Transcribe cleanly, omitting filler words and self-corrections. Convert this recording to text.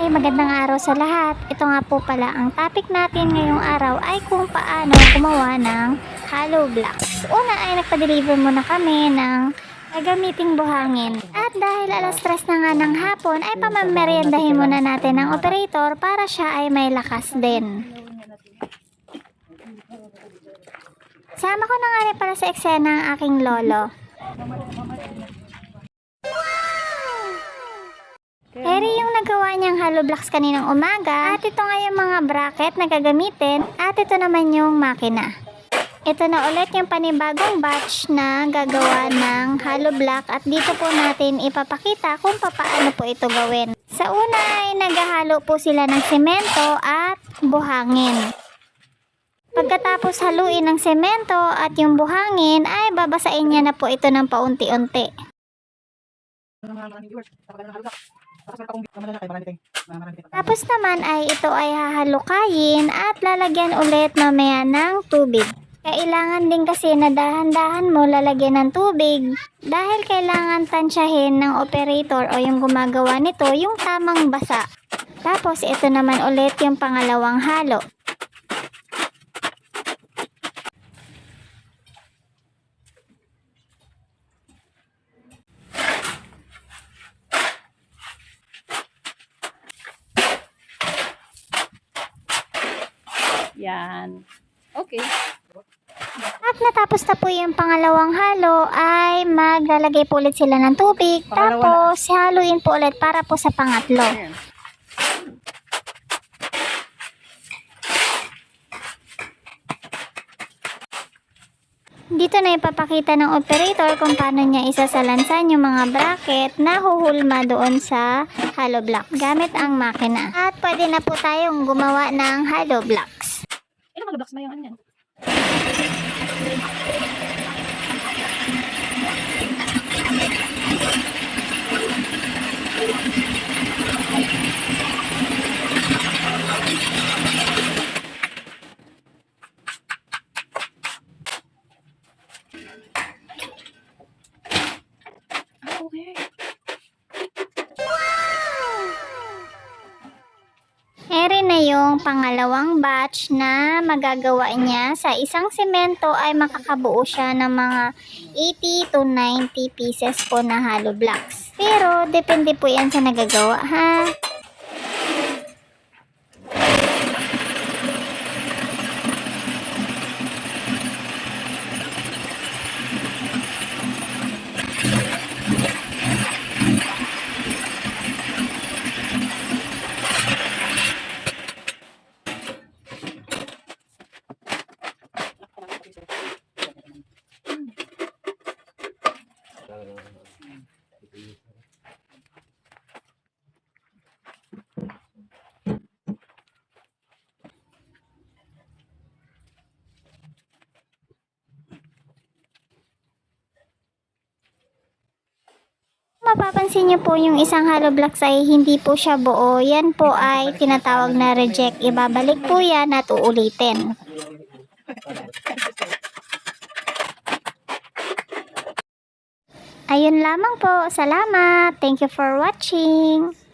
Magandang araw sa lahat. Ito nga po pala ang topic natin ngayong araw ay kung paano gumawa ng hollow blocks. Una ay nagpa-deliver muna kami ng gagamiting buhangin. At dahil alas 3 na nga ng hapon ay pamameriendahin muna natin ng operator para siya ay may lakas din. Sama ko na nga rin para sa eksena ang aking lolo. Eri yung nagawa niyang hollow blocks kaninang umaga at ito nga yung mga bracket na gagamitin at ito naman yung makina. Ito na ulit yung panibagong batch na gagawa ng hollow block at dito po natin ipapakita kung paano po ito gawin. Sa una ay naghahalo po sila ng semento at buhangin. Pagkatapos haluin ng semento at yung buhangin ay babasain niya na po ito ng paunti-unti. Tapos naman ay ito ay hahalukayin at lalagyan ulit mamaya ng tubig. Kailangan din kasi na dahan-dahan mo lalagyan ng tubig dahil kailangan tansyahin ng operator o yung gumagawa nito yung tamang basa. Tapos ito naman ulit yung pangalawang halo. Yan. Okay. At natapos na po yung pangalawang halo ay maglalagay po ulit sila ng tubig. Tapos haluin po ulit para po sa pangatlo. Ayan. Dito na ipapakita ng operator kung paano niya isasalansan yung mga bracket na huhulma doon sa hollow block gamit ang makina. At pwede na po tayong gumawa ng hollow blocks. Ilang mga blocks ba yung ano yan? Okay. Eri na yung pangalawang batch na magagawa niya. Sa isang semento ay makakabuo siya ng mga 80 to 90 pieces po na hollow blocks. Pero depende po yan sa nagagawa ha. Mapapansin niyo po yung isang hollow blocks ay hindi po siya buo. Yan po ay tinatawag na reject. Ibabalik po yan at uulitin. Ayun lamang po. Salamat. Thank you for watching.